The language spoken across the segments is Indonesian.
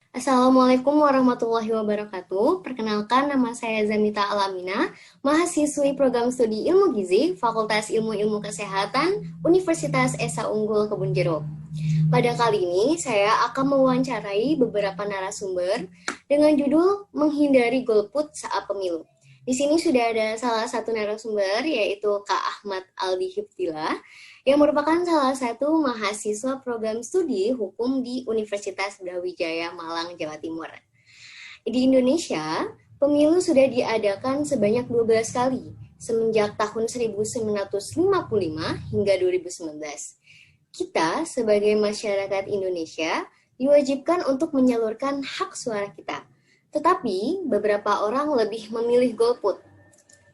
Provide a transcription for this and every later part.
Assalamualaikum warahmatullahi wabarakatuh. Perkenalkan, nama saya Zamita Alamina, mahasiswi program studi Ilmu Gizi, Fakultas Ilmu-Ilmu Kesehatan, Universitas Esa Unggul Kebun Jeruk. Pada kali ini, saya akan mewawancarai beberapa narasumber dengan judul Menghindari Golput Saat Pemilu. Di sini sudah ada salah satu narasumber, yaitu Kak Ahmad Aldi Hifdillah, yang merupakan salah satu mahasiswa program studi hukum di Universitas Brawijaya Malang, Jawa Timur. Di Indonesia, pemilu sudah diadakan sebanyak 12 kali, semenjak tahun 1955 hingga 2019. Kita sebagai masyarakat Indonesia diwajibkan untuk menyalurkan hak suara kita. Tetapi beberapa orang lebih memilih golput.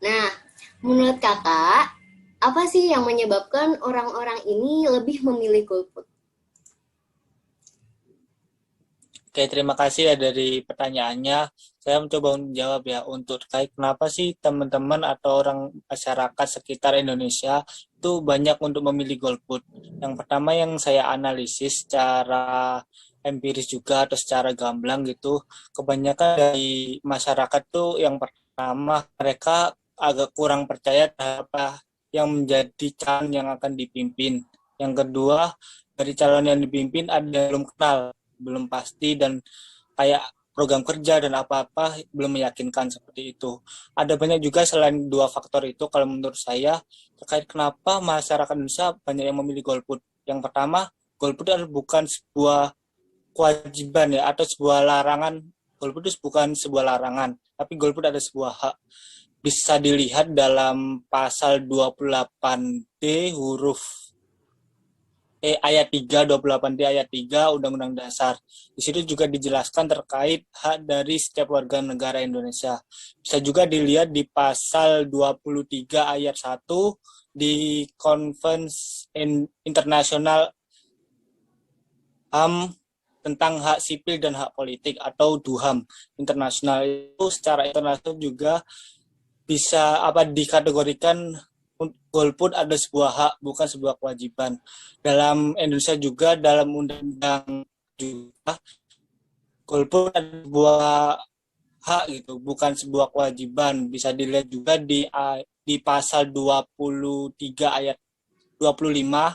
Nah, menurut kakak, apa sih yang menyebabkan orang-orang ini lebih memilih golput? Oke, terima kasih ya dari pertanyaannya. Saya mencoba menjawab ya untuk terkait kenapa sih teman-teman atau orang masyarakat sekitar Indonesia itu banyak untuk memilih golput. Yang pertama yang saya analisis secara empiris juga atau secara gamblang gitu, kebanyakan dari masyarakat tuh yang pertama mereka agak kurang percaya terhadap apa yang menjadi calon yang akan dipimpin. Yang kedua, dari calon yang dipimpin ada yang belum kenal, belum pasti, dan kayak program kerja dan apa-apa belum meyakinkan seperti itu. Ada banyak juga selain dua faktor itu kalau menurut saya terkait kenapa masyarakat Indonesia banyak yang memilih golput. Yang pertama, golput adalah bukan sebuah kewajiban ya atau sebuah larangan. Golput itu bukan sebuah larangan, tapi golput ada sebuah hak. Bisa dilihat dalam pasal 28D huruf ayat 3, 28D ayat 3 Undang-Undang Dasar. Di situ juga dijelaskan terkait hak dari setiap warga negara Indonesia. Bisa juga dilihat di pasal 23 ayat 1 di Konvensi Internasional HAM tentang hak sipil dan hak politik atau DUHAM internasional. Itu secara internasional juga bisa dikategorikan golput ada sebuah hak, bukan sebuah kewajiban. Dalam Indonesia juga, dalam undang-undang juga, golput ada sebuah hak gitu, bukan sebuah kewajiban. Bisa dilihat juga di pasal 23 ayat 25,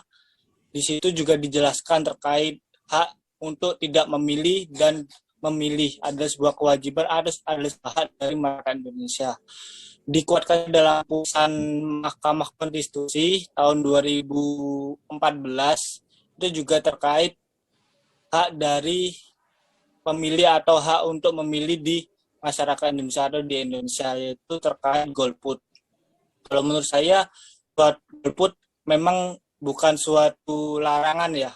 di situ juga dijelaskan terkait hak untuk tidak memilih dan memilih. Ada sebuah kewajiban, ada hak dari masyarakat Indonesia. Dikuatkan dalam putusan Mahkamah Konstitusi tahun 2014 itu juga terkait hak dari pemilih atau hak untuk memilih di masyarakat Indonesia atau di Indonesia, yaitu terkait golput. Kalau menurut saya buat golput memang bukan suatu larangan ya,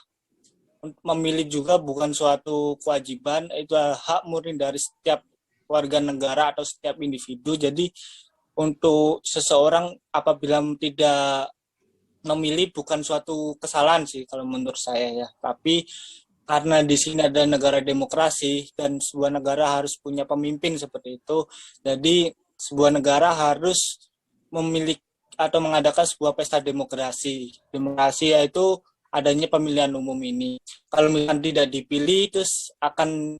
memilih juga bukan suatu kewajiban, itu hak murni dari setiap warga negara atau setiap individu. Jadi untuk seseorang apabila tidak memilih bukan suatu kesalahan sih kalau menurut saya ya. Tapi karena di sini ada negara demokrasi dan sebuah negara harus punya pemimpin seperti itu, jadi sebuah negara harus memiliki atau mengadakan sebuah pesta demokrasi. Demokrasi yaitu adanya pemilihan umum ini. Kalau misalnya tidak dipilih, terus akan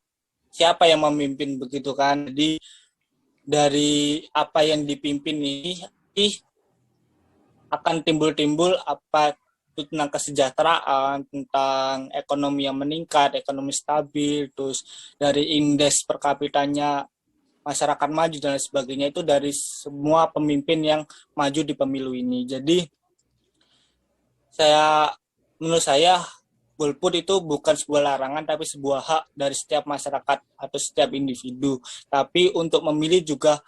siapa yang memimpin begitu kan? Jadi dari apa yang dipimpin ini akan timbul-timbul apa itu tentang kesejahteraan, tentang ekonomi yang meningkat, ekonomi stabil, terus dari indeks per kapitanya masyarakat maju dan sebagainya, itu dari semua pemimpin yang maju di pemilu ini. Jadi menurut saya golput itu bukan sebuah larangan tapi sebuah hak dari setiap masyarakat atau setiap individu. Tapi untuk memilih juga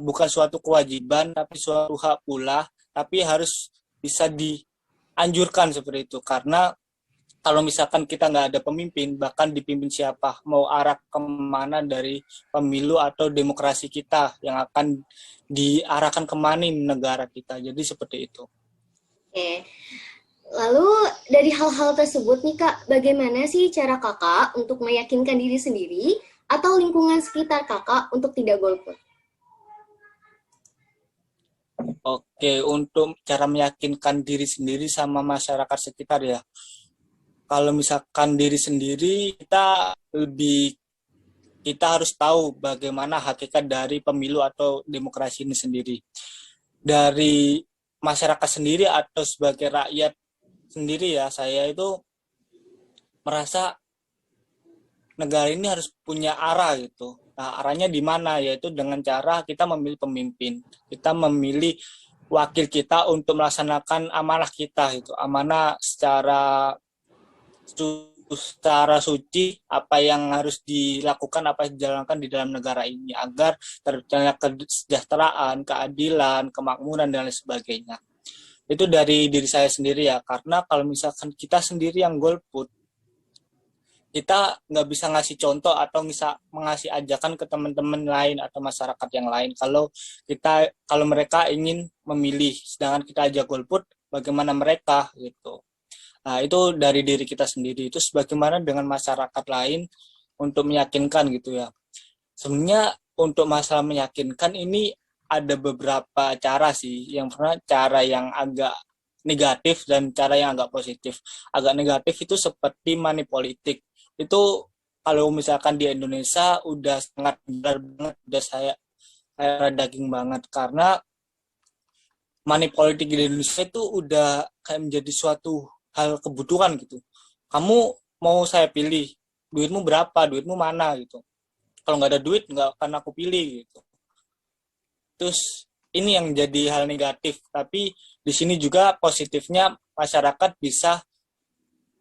bukan suatu kewajiban tapi suatu hak pula, tapi harus bisa dianjurkan seperti itu. Karena kalau misalkan kita nggak ada pemimpin, bahkan dipimpin siapa, mau arah kemana dari pemilu atau demokrasi kita yang akan diarahkan kemana negara kita. Jadi seperti itu. Oke, lalu dari hal-hal tersebut nih Kak, bagaimana sih cara Kakak untuk meyakinkan diri sendiri atau lingkungan sekitar Kakak untuk tidak golput? Oke, untuk cara meyakinkan diri sendiri sama masyarakat sekitar ya. Kalau misalkan diri sendiri, kita lebih kita harus tahu bagaimana hakikat dari pemilu atau demokrasi ini sendiri. Dari masyarakat sendiri atau sebagai rakyat sendiri ya, saya itu merasa negara ini harus punya arah gitu. Nah, arahnya di mana? Yaitu dengan cara kita memilih pemimpin. Kita memilih wakil kita untuk melaksanakan amanah kita itu. Amanah secara suci apa yang harus dilakukan, apa yang dijalankan di dalam negara ini agar tercapainya kesejahteraan, keadilan, kemakmuran dan lain sebagainya. Itu dari diri saya sendiri ya, karena kalau misalkan kita sendiri yang golput, kita nggak bisa ngasih contoh atau bisa mengasih ajakan ke teman-teman lain atau masyarakat yang lain kalau mereka ingin memilih, sedangkan kita aja golput, bagaimana mereka gitu. Nah, itu dari diri kita sendiri. Itu sebagaimana dengan masyarakat lain untuk meyakinkan gitu ya. Sebenarnya untuk masalah meyakinkan ini ada beberapa cara sih. Yang pertama cara yang agak negatif dan cara yang agak positif. Agak negatif itu seperti money politik. Itu kalau misalkan di Indonesia udah sangat benar banget, udah saya daging banget karena money politik di Indonesia itu udah kayak menjadi suatu hal kebutuhan gitu. Kamu mau saya pilih, duitmu berapa, duitmu mana gitu. Kalau nggak ada duit, nggak akan aku pilih gitu. Terus ini yang jadi hal negatif. Tapi di sini juga positifnya masyarakat bisa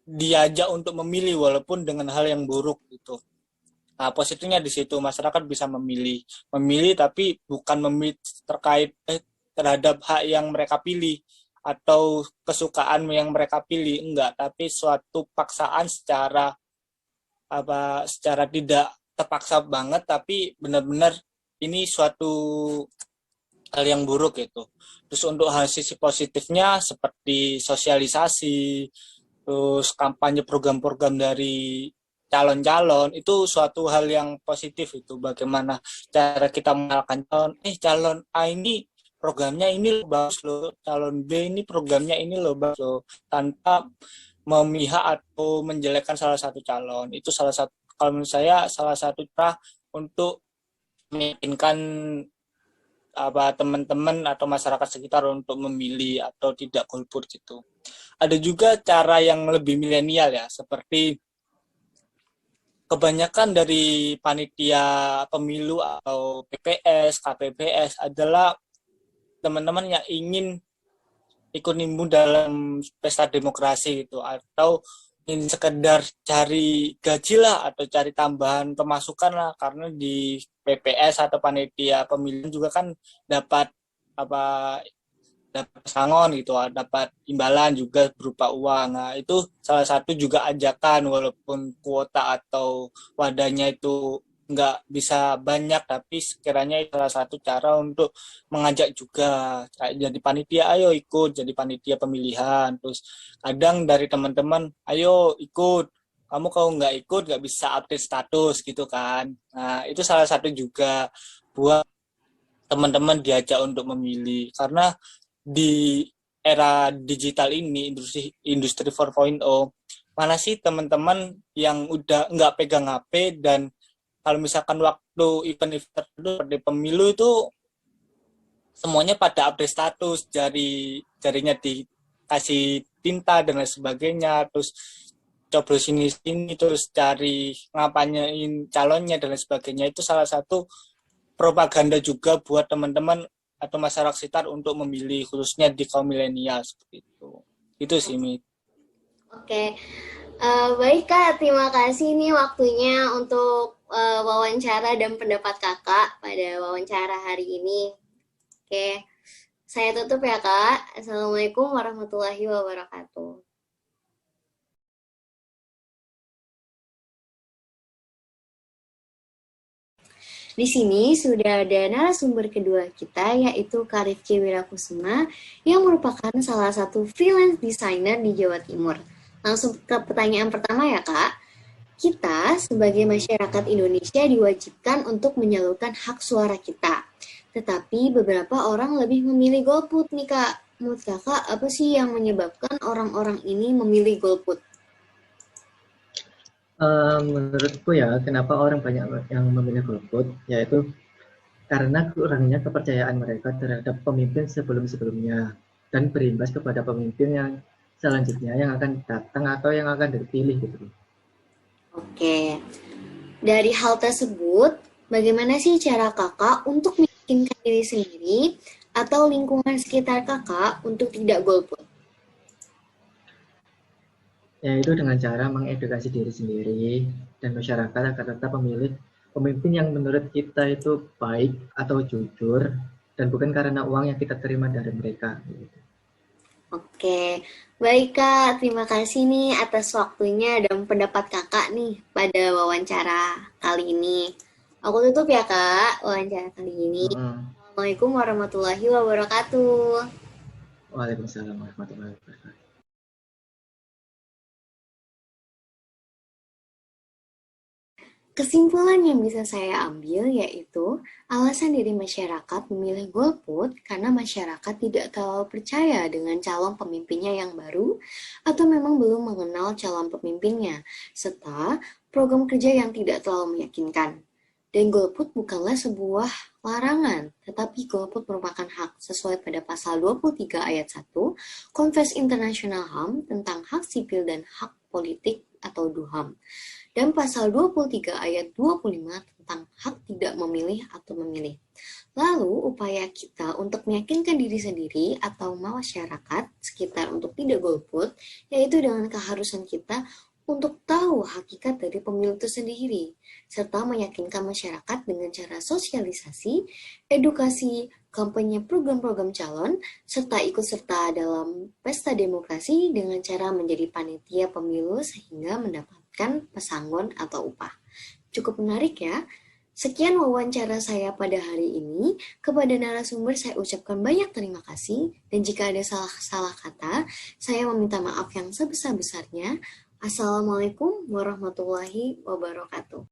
diajak untuk memilih walaupun dengan hal yang buruk gitu. Nah, positifnya di situ masyarakat bisa memilih tapi bukan memilih terkait terhadap hak yang mereka pilih atau kesukaan yang mereka pilih, enggak, tapi suatu paksaan secara tidak terpaksa banget, tapi benar-benar ini suatu hal yang buruk gitu. Terus untuk hal sisi positifnya seperti sosialisasi, terus kampanye program-program dari calon-calon, itu suatu hal yang positif. Itu bagaimana cara kita mengenalkan calon A ini programnya ini loh bagus loh, calon B ini programnya ini loh bagus loh, tanpa memihak atau menjelekkan salah satu calon. Itu salah satu, kalau menurut saya salah satu cara untuk meyakinkan teman-teman atau masyarakat sekitar untuk memilih atau tidak golput gitu. Ada juga cara yang lebih milenial ya, seperti kebanyakan dari panitia pemilu atau PPS, KPPS adalah teman-teman yang ingin ikut nimbrung dalam pesta demokrasi gitu, atau ingin sekedar cari gaji lah atau cari tambahan pemasukan lah, karena di PPS atau panitia pemilihan juga kan dapat dapat pesangon gitu, dapat imbalan juga berupa uang. Nah, itu salah satu juga ajakan walaupun kuota atau wadahnya itu nggak bisa banyak, tapi sekiranya salah satu cara untuk mengajak juga kayak jadi panitia, ayo ikut jadi panitia pemilihan. Terus kadang dari teman-teman, ayo ikut, kamu kalau nggak ikut nggak bisa update status gitu kan. Nah, itu salah satu juga buat teman-teman diajak untuk memilih, karena di era digital ini, industri 4.0, mana sih teman-teman yang udah nggak pegang HP, dan kalau misalkan waktu event tertentu seperti pemilu itu semuanya pada update status, jarinya dikasih tinta dan lain sebagainya, terus coblos sini terus cari ngapain calonnya dan lain sebagainya. Itu salah satu propaganda juga buat teman-teman atau masyarakat sekitar untuk memilih, khususnya di kaum milenial seperti itu. Itu sih, Mi. Oke, baik Kak, terima kasih nih waktunya untuk wawancara dan pendapat Kakak pada wawancara hari ini. Oke, saya tutup ya Kak. Assalamualaikum warahmatullahi wabarakatuh. Di sini sudah ada narasumber kedua kita, yaitu Kak Rifki Wirakusuma, yang merupakan salah satu freelance designer di Jawa Timur. Langsung ke pertanyaan pertama ya Kak. Kita sebagai masyarakat Indonesia diwajibkan untuk menyalurkan hak suara kita. Tetapi beberapa orang lebih memilih golput nih Kak. Menurut Kakak, apa sih yang menyebabkan orang-orang ini memilih golput? Menurutku ya, kenapa orang banyak yang memilih golput, yaitu karena kurangnya kepercayaan mereka terhadap pemimpin sebelum-sebelumnya dan berimbas kepada pemimpin yang selanjutnya yang akan datang atau yang akan terpilih gitu. Oke, dari hal tersebut, bagaimana sih cara kakak untuk meyakinkan diri sendiri atau lingkungan sekitar kakak untuk tidak golput? Yaitu dengan cara mengedukasi diri sendiri dan masyarakat agar tetap memilih pemimpin yang menurut kita itu baik atau jujur dan bukan karena uang yang kita terima dari mereka. Oke, baik Kak. Terima kasih nih atas waktunya dan pendapat Kakak nih pada wawancara kali ini. Aku tutup ya Kak, wawancara kali ini. Hmm. Assalamualaikum warahmatullahi wabarakatuh. Waalaikumsalam warahmatullahi wabarakatuh. Kesimpulan yang bisa saya ambil yaitu alasan dari masyarakat memilih golput karena masyarakat tidak terlalu percaya dengan calon pemimpinnya yang baru atau memang belum mengenal calon pemimpinnya, serta program kerja yang tidak terlalu meyakinkan. Dan golput bukanlah sebuah larangan, tetapi golput merupakan hak sesuai pada pasal 23 ayat 1 Konvensi Internasional HAM tentang hak sipil dan hak politik atau DUHAM dan pasal 23 ayat 25 tentang hak tidak memilih atau memilih. Lalu, upaya kita untuk meyakinkan diri sendiri atau masyarakat sekitar untuk tidak golput, yaitu dengan keharusan kita untuk tahu hakikat dari pemilu itu sendiri, serta meyakinkan masyarakat dengan cara sosialisasi, edukasi, kampanye program-program calon, serta ikut serta dalam pesta demokrasi dengan cara menjadi panitia pemilu sehingga mendapatkan pesangon atau upah. Cukup menarik ya? Sekian wawancara saya pada hari ini. Kepada narasumber saya ucapkan banyak terima kasih dan jika ada salah-salah kata, saya meminta maaf yang sebesar-besarnya. Assalamualaikum warahmatullahi wabarakatuh.